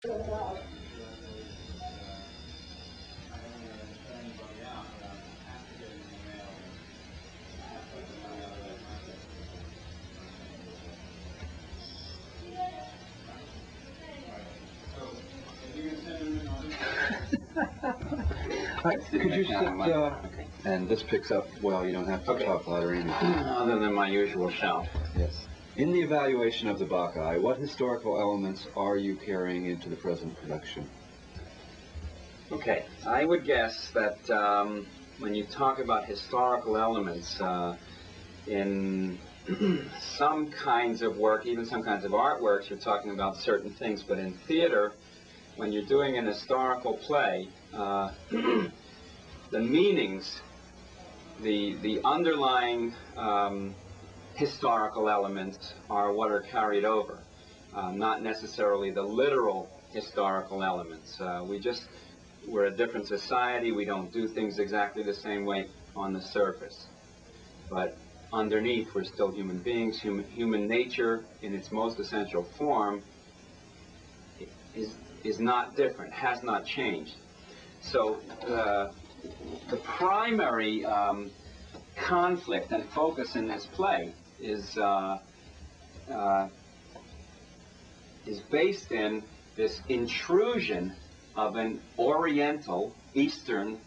Could you sit, and this picks up well, you don't have to talk loud or anything. Other than my usual shout. Yes. In the evaluation of the bacchae, what historical elements are you carrying into the present production? Okay, I would guess that when you talk about historical elements in some kinds of work, even some kinds of artworks, you're talking about certain things, but in theater, when you're doing an historical play, the meanings, the underlying historical elements are what are carried over, not necessarily the literal historical elements. We're a different society. We don't do things exactly the same way on the surface. But underneath, we're still human beings. Human nature, in its most essential form, is not different, has not changed. So the primary conflict and focus in this play is based in this intrusion of an Oriental, Eastern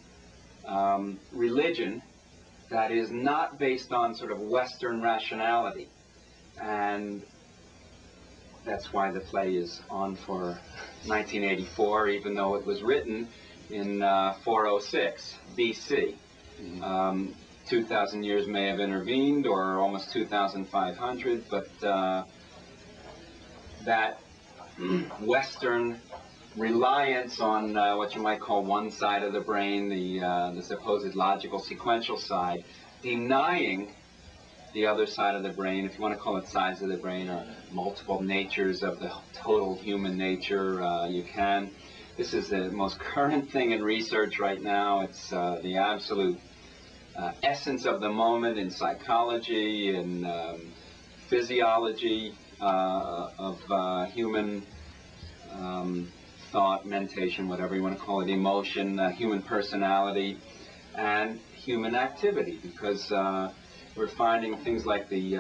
religion that is not based on sort of Western rationality. And that's why the play is on for 1984, even though it was written in 406 BC. 2,000 years may have intervened, or almost 2,500, but that Western reliance on what you might call one side of the brain, the supposed logical sequential side, denying the other side of the brain, if you want to call it sides of the brain, or multiple natures of the total human nature, you can. This is the most current thing in research right now. It's the absolute essence of the moment in psychology and physiology of human thought, mentation, whatever you want to call it, emotion, human personality, and human activity, because we're finding things like the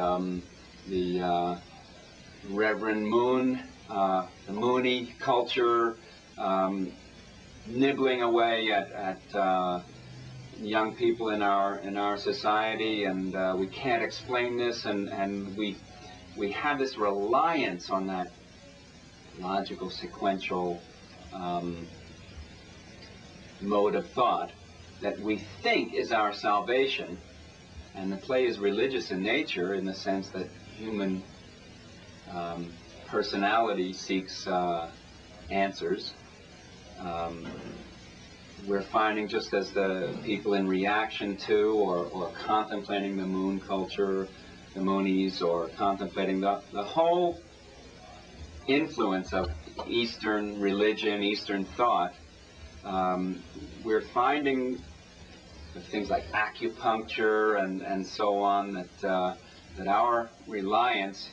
Reverend Moon, the Mooney culture, nibbling away at young people in our society, and we can't explain this, and we have this reliance on that logical sequential mode of thought that we think is our salvation. And the play is religious in nature, in the sense that human personality seeks answers. We're finding, just as the people in reaction to or contemplating the moon culture, the Moonies, or contemplating the whole influence of Eastern religion, Eastern thought, we're finding things like acupuncture and so on, that our reliance,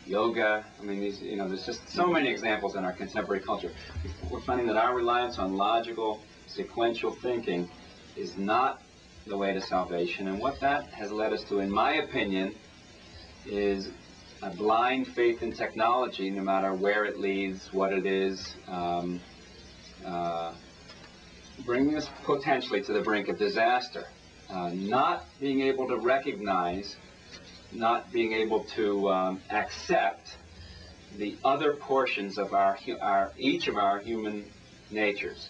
yoga, I mean, there's just so many examples in our contemporary culture. We're finding that our reliance on logical, sequential thinking is not the way to salvation, and what that has led us to, in my opinion, is a blind faith in technology, no matter where it leads, what it is, bringing us potentially to the brink of disaster. Not being able to recognize, not being able to accept the other portions of each of our human natures.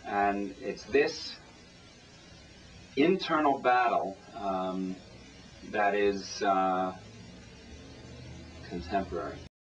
And it's this internal battle that is contemporary.